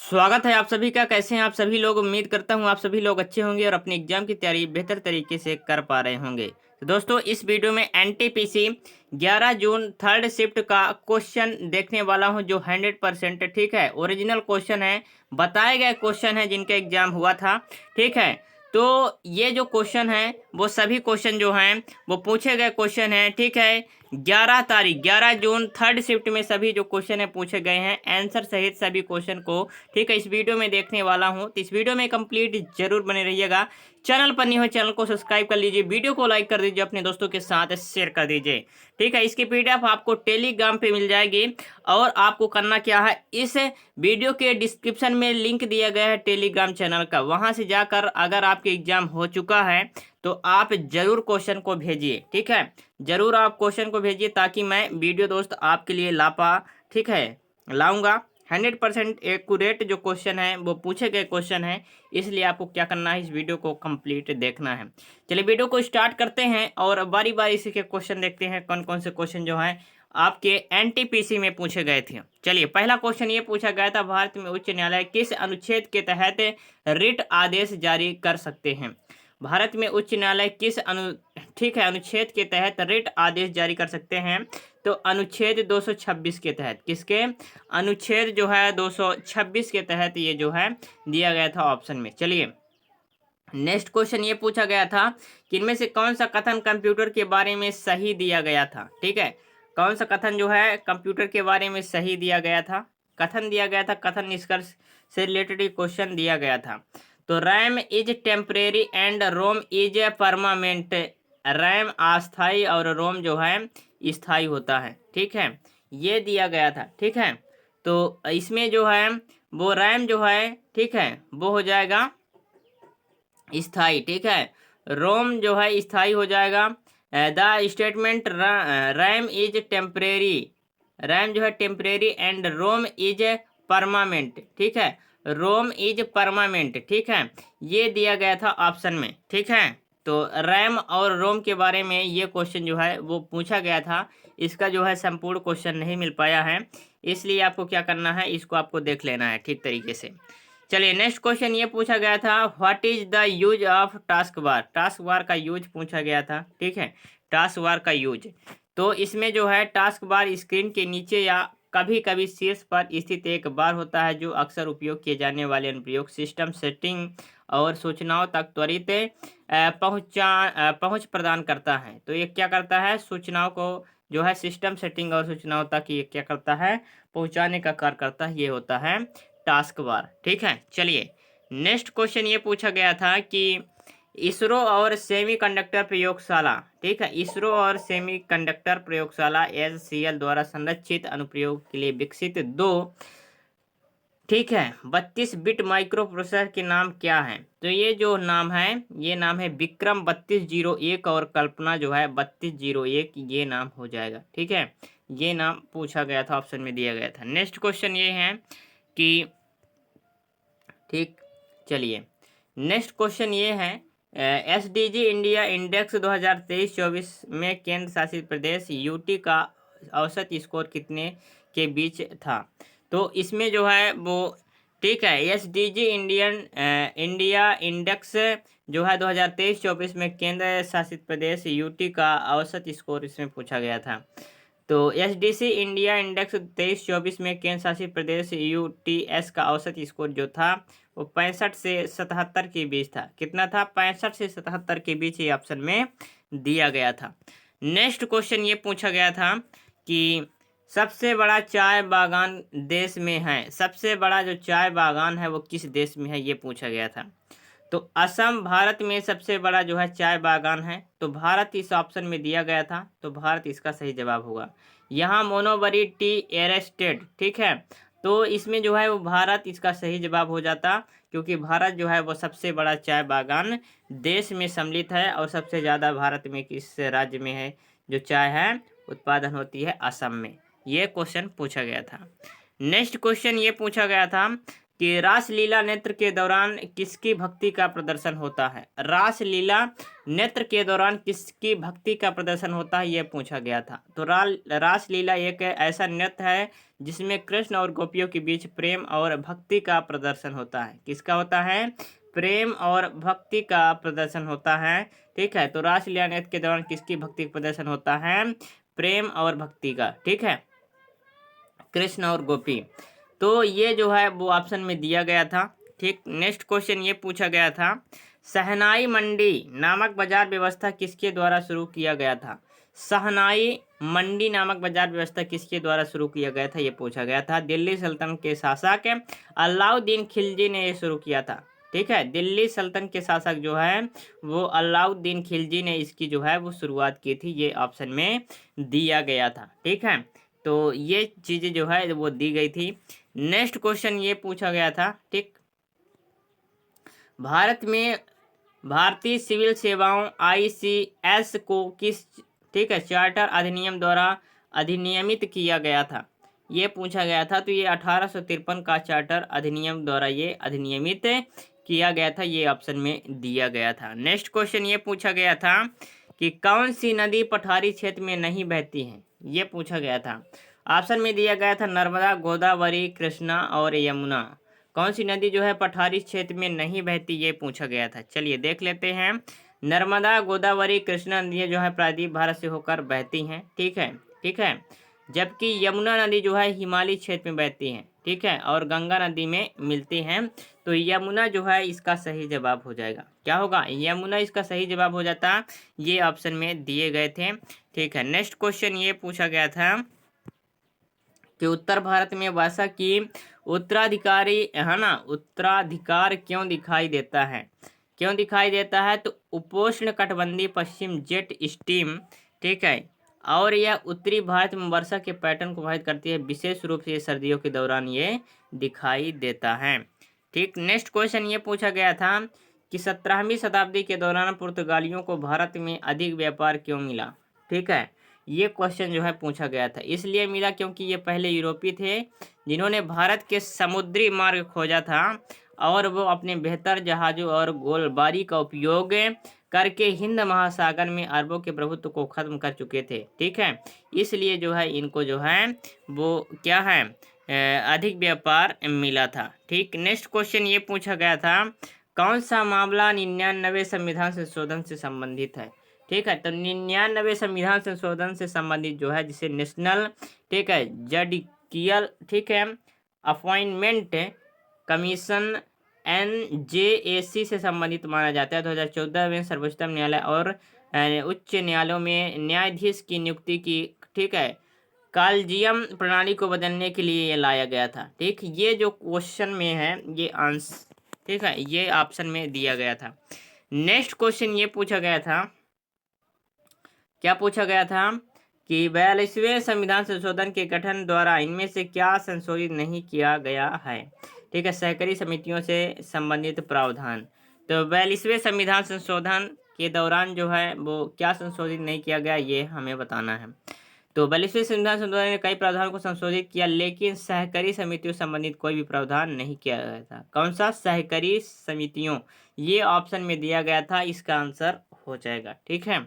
स्वागत है आप सभी का। कैसे हैं आप सभी लोग। उम्मीद करता हूं आप सभी लोग अच्छे होंगे और अपनी एग्जाम की तैयारी बेहतर तरीके से कर पा रहे होंगे। तो दोस्तों, इस वीडियो में एनटीपीसी 11 जून थर्ड शिफ्ट का क्वेश्चन देखने वाला हूं, जो 100% ठीक है, ओरिजिनल क्वेश्चन है, बताए गए क्वेश्चन है जिनका एग्जाम हुआ था। ठीक है, तो ये जो क्वेश्चन है वो सभी क्वेश्चन जो हैं वो पूछे गए क्वेश्चन है। ठीक है, 11 जून थर्ड शिफ्ट में सभी जो क्वेश्चन है पूछे गए हैं, आंसर सहित सभी क्वेश्चन को ठीक है इस वीडियो में देखने वाला हूं। तो इस वीडियो में कंप्लीट जरूर बने रहिएगा। चैनल पर नहीं हो चैनल को सब्सक्राइब कर लीजिए, वीडियो को लाइक कर दीजिए, अपने दोस्तों के साथ शेयर कर दीजिए। ठीक है, इसकी पीडीएफ आपको टेलीग्राम पे मिल जाएगी। और आपको करना क्या है, इस वीडियो के डिस्क्रिप्शन में लिंक दिया गया है टेलीग्राम चैनल का, वहां से जाकर अगर आपके एग्जाम हो चुका है तो आप जरूर क्वेश्चन को भेजिए। ठीक है, जरूर आप क्वेश्चन को भेजिए ताकि मैं वीडियो दोस्त आपके लिए ठीक है लाऊंगा। 100% एक्यूरेट जो क्वेश्चन है वो पूछे गए क्वेश्चन है, इसलिए आपको क्या करना है, इस वीडियो को कंप्लीट देखना है। चलिए वीडियो को स्टार्ट करते हैं और बारी बारी से के क्वेश्चन देखते हैं कौन कौन से क्वेश्चन जो हैं आपके एनटीपीसी में पूछे गए थे। चलिए, पहला क्वेश्चन ये पूछा गया था, भारत में उच्च न्यायालय किस अनुच्छेद के तहत रिट आदेश जारी कर सकते हैं। भारत में उच्च न्यायालय किस ठीक है अनुच्छेद के तहत रिट आदेश जारी कर सकते हैं। तो अनुच्छेद 226 के तहत, किसके अनुच्छेद जो है 226 के तहत ये जो है दिया गया था ऑप्शन में। चलिए, नेक्स्ट क्वेश्चन ये पूछा गया था कि इनमें से कौन सा कथन कंप्यूटर के बारे में सही दिया गया था। ठीक है, कौन सा कथन जो है कंप्यूटर के बारे में सही दिया गया था, कथन दिया गया था, कथन निष्कर्ष से रिलेटेड क्वेश्चन दिया गया था। तो RAM is temporary and ROM is permanent. RAM अस्थाई और रोम जो है स्थाई होता है। ठीक है, ये दिया गया था। ठीक है, तो इसमें जो है वो रैम जो है ठीक है वो हो जाएगा स्थाई। ठीक है, रोम जो है स्थाई हो जाएगा। The statement RAM is temporary, RAM जो है temporary and ROM is permanent. ठीक है, रोम इज परमानेंट। ठीक है, ये दिया गया था ऑप्शन में। ठीक है, तो रैम और रोम के बारे में ये क्वेश्चन जो है वो पूछा गया था। इसका जो है संपूर्ण क्वेश्चन नहीं मिल पाया है, इसलिए आपको क्या करना है, इसको आपको देख लेना है ठीक तरीके से। चलिए, नेक्स्ट क्वेश्चन ये पूछा गया था, what is the use of task bar. Task bar का यूज पूछा गया था। ठीक है, टास्क बार का यूज, तो इसमें जो है टास्क बार स्क्रीन के नीचे या कभी कभी शीर्ष पर स्थित एक बार होता है, जो अक्सर उपयोग किए जाने वाले अनुप्रयोग सिस्टम सेटिंग और सूचनाओं तक त्वरित पहुंच प्रदान करता है। तो ये क्या करता है, सूचनाओं को जो है सिस्टम सेटिंग और सूचनाओं तक ये क्या करता है, पहुंचाने का कार्य करता है। ये होता है टास्क बार। ठीक है, चलिए नेक्स्ट क्वेश्चन ये पूछा गया था कि इसरो और सेमीकंडक्टर प्रयोगशाला, ठीक है, इसरो और सेमीकंडक्टर प्रयोगशाला एचसीएल द्वारा संरक्षित अनुप्रयोग के लिए विकसित दो ठीक है 32 बिट माइक्रो प्रोसेसर के नाम क्या है। तो ये जो नाम है, ये नाम है विक्रम 3201 और कल्पना जो है 3201, ये नाम हो जाएगा। ठीक है, ये नाम पूछा गया था, ऑप्शन में दिया गया था। नेक्स्ट क्वेश्चन ये है कि ठीक, चलिए नेक्स्ट क्वेश्चन ये है, एसडीजी इंडिया इंडेक्स 2023-24 में केंद्र शासित प्रदेश यूटी का औसत स्कोर कितने के बीच था। तो इसमें जो है वो ठीक है एसडीजी इंडिया इंडेक्स जो है 2023-24 में केंद्र शासित प्रदेश यूटी का औसत स्कोर इसमें पूछा गया था। तो एसडीसी इंडिया इंडेक्स 23-24 में केंद्र शासित प्रदेश यूटीएस का औसत स्कोर जो था वो 65 से 77 के बीच था। कितना था, 65 से 77 के बीच ये ऑप्शन में दिया गया था। नेक्स्ट क्वेश्चन ये पूछा गया था कि सबसे बड़ा चाय बागान देश में है, सबसे बड़ा जो चाय बागान है वो किस देश में है, ये पूछा गया था। तो असम भारत में सबसे बड़ा जो है चाय बागान है, तो भारत इस ऑप्शन में दिया गया था, तो भारत इसका सही जवाब होगा। यहाँ मोनोबरी टी एस्टेट, ठीक है, तो इसमें जो है वो भारत इसका सही जवाब हो जाता, क्योंकि भारत जो है वो सबसे बड़ा चाय बागान देश में सम्मिलित है और सबसे ज़्यादा भारत में किस राज्य में है जो चाय है उत्पादन होती है, असम में। ये क्वेश्चन पूछा गया था। नेक्स्ट क्वेश्चन ये पूछा गया था कि रासलीला नृत्य के दौरान किसकी भक्ति का प्रदर्शन होता है। रासलीला नृत्य के दौरान किसकी भक्ति का प्रदर्शन होता है, ये पूछा गया था। तो रासलीला एक ऐसा नृत्य है जिसमें कृष्ण और गोपियों के बीच प्रेम और भक्ति का प्रदर्शन होता है। किसका होता है? प्रेम और भक्ति का प्रदर्शन होता है। ठीक है, तो रासलीला नृत्य के दौरान किसकी भक्ति का प्रदर्शन होता है? प्रेम और भक्ति का। ठीक है, कृष्ण और गोपी। तो ये जो है वो ऑप्शन में दिया गया था। ठीक, नेक्स्ट क्वेश्चन ये पूछा गया था, शहनाई मंडी नामक बाजार व्यवस्था किसके द्वारा शुरू किया गया था। शहनाई मंडी नामक बाजार व्यवस्था किसके द्वारा शुरू किया गया था, ये पूछा गया था। दिल्ली सल्तनत के शासक अलाउद्दीन खिलजी ने ये शुरू किया था। ठीक है, दिल्ली सल्तनत के शासक जो है वो अलाउद्दीन खिलजी ने इसकी जो है वो शुरुआत की थी, ये ऑप्शन में दिया गया था। ठीक है, तो ये चीज़ें जो है वो दी गई थी। नेक्स्ट क्वेश्चन ये पूछा गया था। ठीक, भारत में भारतीय सिविल सेवाओं ICS को किस चार्टर अधिनियम द्वारा अधिनियमित किया गया था, ये पूछा गया था। तो ये 1853 का चार्टर अधिनियम द्वारा ये अधिनियमित किया गया था, ये ऑप्शन में दिया गया था। नेक्स्ट क्वेश्चन ये पूछा गया था कि कौन सी नदी पठारी क्षेत्र में नहीं बहती है, ये पूछा गया था। ऑप्शन में दिया गया था नर्मदा, गोदावरी, कृष्णा और यमुना। कौन सी नदी जो है पठारी क्षेत्र में नहीं बहती, ये पूछा गया था। चलिए देख लेते हैं। नर्मदा, गोदावरी, कृष्णा नदियाँ जो है प्रायद्वीप भारत से होकर बहती हैं। ठीक है, जबकि यमुना नदी जो है हिमालय क्षेत्र में बहती हैं। ठीक है, और गंगा नदी में मिलती हैं। तो यमुना जो है इसका सही जवाब हो जाएगा। क्या होगा? यमुना इसका सही जवाब हो जाता, ये ऑप्शन में दिए गए थे। ठीक है, नेक्स्ट क्वेश्चन ये पूछा गया था कि उत्तर भारत में वर्षा की उत्तराधिकारी है ना, उत्तराधिकार क्यों दिखाई देता है, क्यों दिखाई देता है? तो उपोष्ण कटिबंधीय पश्चिम जेट स्ट्रीम, ठीक है, और यह उत्तरी भारत में वर्षा के पैटर्न को प्रभावित करती है। विशेष रूप से सर्दियों के दौरान ये दिखाई देता है। ठीक, नेक्स्ट क्वेश्चन ये पूछा गया था कि 17वीं शताब्दी के दौरान पुर्तगालियों को भारत में अधिक व्यापार क्यों मिला। ठीक है, ये क्वेश्चन जो है पूछा गया था। इसलिए मिला क्योंकि ये पहले यूरोपीय थे जिन्होंने भारत के समुद्री मार्ग खोजा था और वो अपने बेहतर जहाज़ों और गोलबारी का उपयोग करके हिंद महासागर में अरबों के प्रभुत्व को खत्म कर चुके थे। ठीक है, इसलिए जो है इनको जो है वो क्या है अधिक व्यापार मिला था। ठीक, नेक्स्ट क्वेश्चन ये पूछा गया था, कौन सा मामला 99वें संविधान संशोधन से संबंधित है। ठीक है, तो 99वें संविधान संशोधन से संबंधित जो है जिसे नेशनल ठीक है जडिशियल ठीक है अपॉइंटमेंट कमीशन NJAC से संबंधित माना जाता है। 2014 में सर्वोच्चतम न्यायालय और उच्च न्यायालयों में न्यायाधीश की नियुक्ति की ठीक है कॉलेजियम प्रणाली को बदलने के लिए ये लाया गया था। ठीक, ये जो क्वेश्चन में है ये आंसर ठीक है ये ऑप्शन में दिया गया था। नेक्स्ट क्वेश्चन ये पूछा गया था, क्या पूछा गया था कि 42वें संविधान संशोधन के गठन द्वारा इनमें से क्या संशोधित नहीं किया गया है। ठीक है, सहकारी समितियों से संबंधित प्रावधान। तो 42वें संविधान संशोधन के दौरान जो है वो क्या संशोधित नहीं किया गया, ये हमें बताना है। तो 42वें संविधान संशोधन ने कई प्रावधानों को संशोधित किया, लेकिन सहकारी समितियों से संबंधित कोई भी प्रावधान नहीं किया गया था। कौन सा? सहकारी समितियों, ये ऑप्शन में दिया गया था, इसका आंसर हो जाएगा। ठीक है,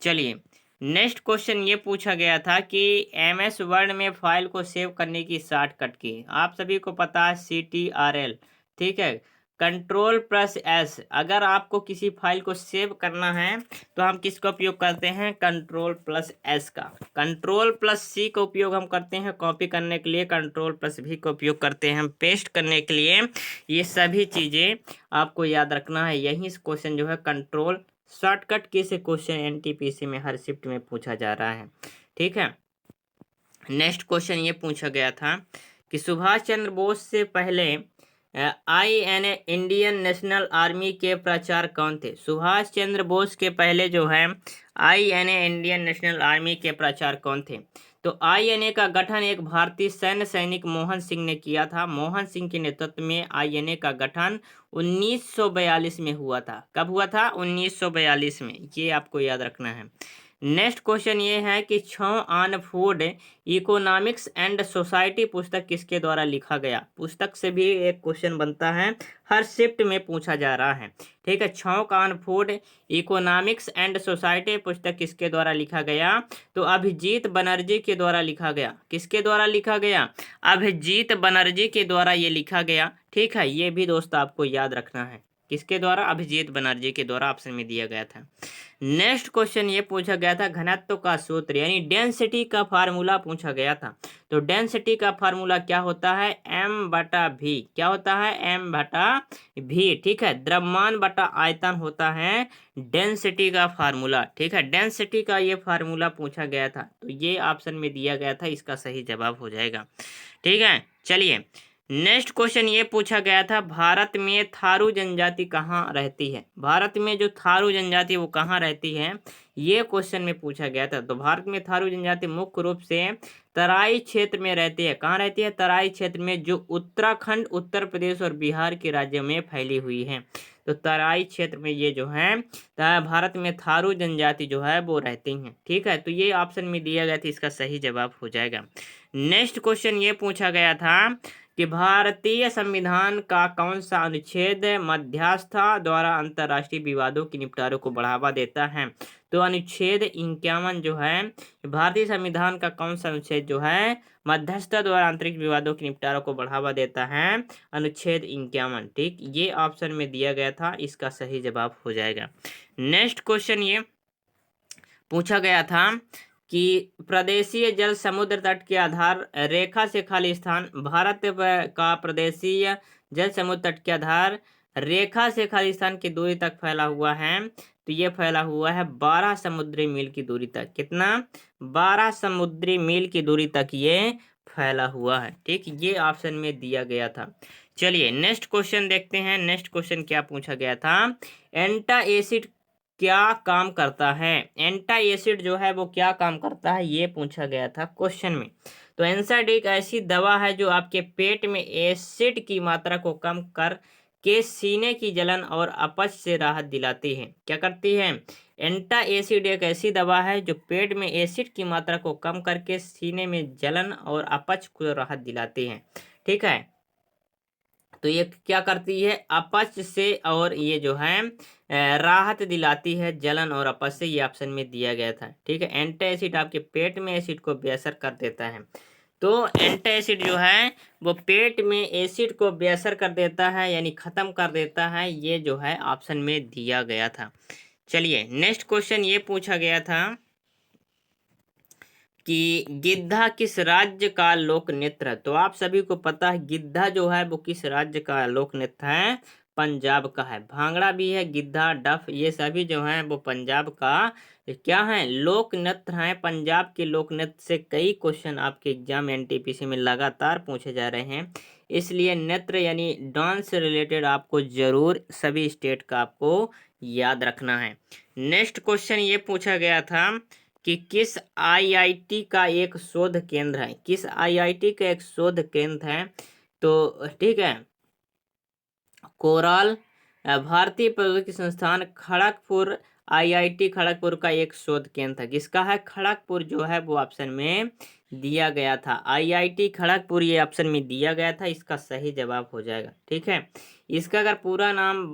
चलिए नेक्स्ट क्वेश्चन ये पूछा गया था कि MS वर्ड में फाइल को सेव करने की शॉर्टकट की। आप सभी को पता है CTRL। ठीक है, Ctrl+S। अगर आपको किसी फाइल को सेव करना है तो हम किसका उपयोग करते हैं? Ctrl+S का। Ctrl+C का उपयोग हम करते हैं कॉपी करने के लिए, Ctrl+V का उपयोग करते हैं पेस्ट करने के लिए। ये सभी चीज़ें आपको याद रखना है। यही क्वेश्चन जो है कंट्रोल शॉर्टकट की से क्वेश्चन NTPC में हर शिफ्ट में पूछा जा रहा है। ठीक है, नेक्स्ट क्वेश्चन ये पूछा गया था कि सुभाष चंद्र बोस से पहले INA इंडियन नेशनल आर्मी के प्रचारक कौन थे? सुभाष चंद्र बोस के पहले जो है INA इंडियन नेशनल आर्मी के प्रचारक कौन थे? तो INA का गठन एक भारतीय सैन्य सैनिक मोहन सिंह ने किया था। मोहन सिंह के नेतृत्व में INA का गठन 1942 में हुआ था। कब हुआ था? 1942 में, ये आपको याद रखना है। नेक्स्ट क्वेश्चन ये है कि छो on food economics and society पुस्तक किसके द्वारा लिखा गया। पुस्तक से भी एक क्वेश्चन बनता है, हर शिफ्ट में पूछा जा रहा है। ठीक है, छौक on food economics and society पुस्तक किसके द्वारा लिखा गया, तो अभिजीत बनर्जी के द्वारा लिखा गया। किसके द्वारा लिखा गया, अभिजीत बनर्जी के द्वारा ये लिखा गया। ठीक है, ये भी दोस्त आपको याद रखना है, किसके द्वारा, अभिजीत बनर्जी के द्वारा ऑप्शन में दिया गया था। नेक्स्ट क्वेश्चन ये पूछा गया था घनत्व का सूत्र यानी डेंसिटी का फार्मूला पूछा गया था। तो डेंसिटी का फार्मूला क्या होता है, m/v। क्या होता है, m/v। ठीक है, द्रव्यमान बटा आयतन होता है डेंसिटी का फार्मूला। ठीक है, डेंसिटी का ये फार्मूला पूछा गया था, तो ये ऑप्शन में दिया गया था, इसका सही जवाब हो जाएगा। ठीक है, चलिए नेक्स्ट क्वेश्चन ये पूछा गया था भारत में थारू जनजाति कहाँ रहती है। भारत में जो थारू जनजाति वो कहाँ रहती है, ये क्वेश्चन में पूछा गया था। तो भारत में थारू जनजाति मुख्य रूप से तराई क्षेत्र में रहती है। कहाँ रहती है, तराई क्षेत्र में, जो उत्तराखंड, उत्तर प्रदेश और बिहार के राज्यों में फैली हुई है। तो तराई क्षेत्र में ये जो है भारत में थारू जनजाति जो है वो रहती हैं। ठीक है, तो ये ऑप्शन में दिया गया था, इसका सही जवाब हो जाएगा। नेक्स्ट क्वेश्चन ये पूछा गया था कि भारतीय संविधान का कौन सा अनुच्छेद मध्यस्थता द्वारा अंतर्राष्ट्रीय विवादों के निपटारे को बढ़ावा देता है। तो अनुच्छेद 51 जो है, भारतीय संविधान का कौन सा अनुच्छेद जो है मध्यस्थता द्वारा आंतरिक विवादों के निपटारे को बढ़ावा देता है, अनुच्छेद 51। ठीक, ये ऑप्शन में दिया गया था, इसका सही जवाब हो जाएगा। नेक्स्ट क्वेश्चन ये पूछा गया था कि प्रदेशीय जल समुद्र तट के आधार रेखा से खाली स्थान, भारत का प्रदेशीय जल समुद्र तट के आधार रेखा से खाली स्थान की दूरी तक फैला हुआ है। तो ये फैला हुआ है 12 समुद्री मील की दूरी तक। कितना, 12 समुद्री मील की दूरी तक ये फैला हुआ है। ठीक, ये ऑप्शन में दिया गया था। चलिए नेक्स्ट क्वेश्चन देखते हैं। नेक्स्ट क्वेश्चन क्या पूछा गया था, एंटा एसिड क्या काम करता है। एंटा एसिड जो है वो क्या काम करता है, ये पूछा गया था क्वेश्चन में। तो एंसाइड एक ऐसी दवा है जो आपके पेट में एसिड की मात्रा को कम कर के सीने की जलन और अपच से राहत दिलाती है। क्या करती है, एंटा एसिड एक ऐसी दवा है जो पेट में एसिड की मात्रा को कम करके सीने में जलन और अपच को राहत दिलाती है। ठीक है, तो ये क्या करती है, अपच से, और ये जो है राहत दिलाती है जलन और अपच से। ये ऑप्शन में दिया गया था। ठीक है, एंटी एसिड आपके पेट में एसिड को बेअसर कर देता है। तो एंटी एसिड जो है वो पेट में एसिड को बेअसर कर देता है, यानी खत्म कर देता है। ये जो है ऑप्शन में दिया गया था। चलिए नेक्स्ट क्वेश्चन ये पूछा गया था कि गिद्धा किस राज्य का लोक नृत्य है। तो आप सभी को पता है गिद्धा जो है वो किस राज्य का लोक नृत्य है, पंजाब का है। भांगड़ा भी है, गिद्धा, डफ, ये सभी जो हैं वो पंजाब का क्या है, लोक नृत्य है। पंजाब के लोक नृत्य से कई क्वेश्चन आपके एग्जाम एनटीपीसी में लगातार पूछे जा रहे हैं, इसलिए नृत्य यानी डांस से रिलेटेड आपको जरूर सभी स्टेट का आपको याद रखना है। नेक्स्ट क्वेश्चन ये पूछा गया था कि किस आईआईटी का एक शोध केंद्र है। किस आईआईटी का एक शोध केंद्र है, तो ठीक है, कोराल भारतीय प्रौद्योगिकी संस्थान खड़गपुर, आईआईटी खड़गपुर का एक शोध केंद्र है। किसका है, खड़गपुर जो है वो ऑप्शन में दिया गया था। आईआईटी खड़गपुर ये ऑप्शन में दिया गया था, इसका सही जवाब हो जाएगा। ठीक है, इसका अगर पूरा नाम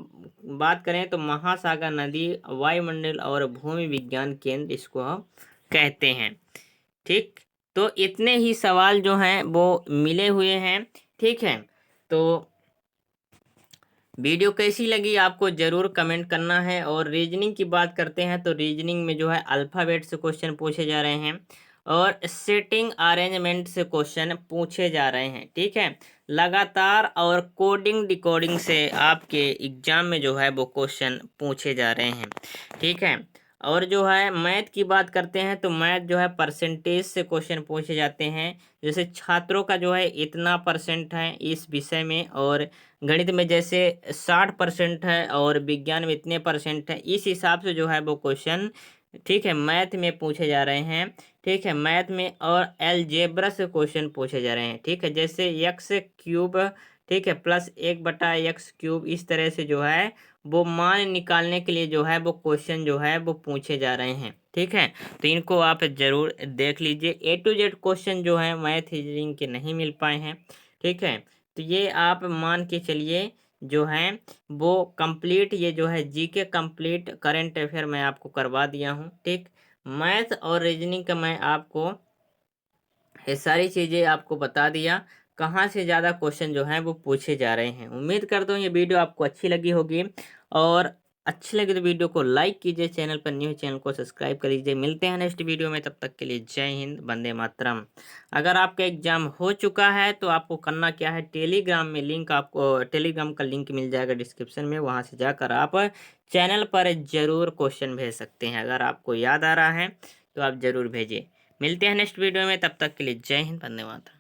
बात करें तो महासागर नदी वायुमंडल और भूमि विज्ञान केंद्र इसको हम कहते हैं। ठीक, तो इतने ही सवाल जो हैं वो मिले हुए हैं। ठीक है, तो वीडियो कैसी लगी आपको जरूर कमेंट करना है। और रीजनिंग की बात करते हैं तो रीजनिंग में जो है अल्फ़ाबेट से क्वेश्चन पूछे जा रहे हैं और सेटिंग अरेंजमेंट से क्वेश्चन पूछे जा रहे हैं। ठीक है, लगातार, और कोडिंग डिकोडिंग से आपके एग्जाम में जो है वो क्वेश्चन पूछे जा रहे हैं। ठीक है, और जो है मैथ की बात करते हैं तो मैथ जो है परसेंटेज से क्वेश्चन पूछे जाते हैं। जैसे छात्रों का जो है इतना परसेंट है इस विषय में, और गणित में जैसे 60% है और विज्ञान में इतने परसेंट है, इस हिसाब से जो है वो क्वेश्चन, ठीक है, मैथ में पूछे जा रहे हैं। ठीक है, मैथ में और अलजेब्रा से क्वेश्चन पूछे जा रहे हैं। ठीक है, जैसे x³ ठीक है, प्लस 1/x³ इस तरह से जो है वो मान निकालने के लिए जो है वो क्वेश्चन जो है वो पूछे जा रहे हैं। ठीक है, तो इनको आप ज़रूर देख लीजिए। A to Z क्वेश्चन जो है मैथ रीजनिंग के नहीं मिल पाए हैं। ठीक है, तो ये आप मान के चलिए जो है वो कंप्लीट, ये जो है जीके कंप्लीट करंट अफेयर मैं आपको करवा दिया हूँ। ठीक, मैथ और रीजनिंग का मैं आपको ये सारी चीज़ें आपको बता दिया, कहाँ से ज़्यादा क्वेश्चन जो हैं वो पूछे जा रहे हैं। उम्मीद करता हूँ ये वीडियो आपको अच्छी लगी होगी, और अच्छी लगी तो वीडियो को लाइक कीजिए, चैनल पर न्यू चैनल को सब्सक्राइब कर लीजिए। मिलते हैं नेक्स्ट वीडियो में, तब तक के लिए जय हिंद, वंदे मातरम। अगर आपका एग्जाम हो चुका है तो आपको करना क्या है, टेलीग्राम में लिंक, आपको टेलीग्राम का लिंक मिल जाएगा डिस्क्रिप्शन में, वहाँ से जाकर आप चैनल पर ज़रूर क्वेश्चन भेज सकते हैं। अगर आपको याद आ रहा है तो आप ज़रूर भेजिए। मिलते हैं नेक्स्ट वीडियो में, तब तक के लिए जय हिंद, वंदे मातरम।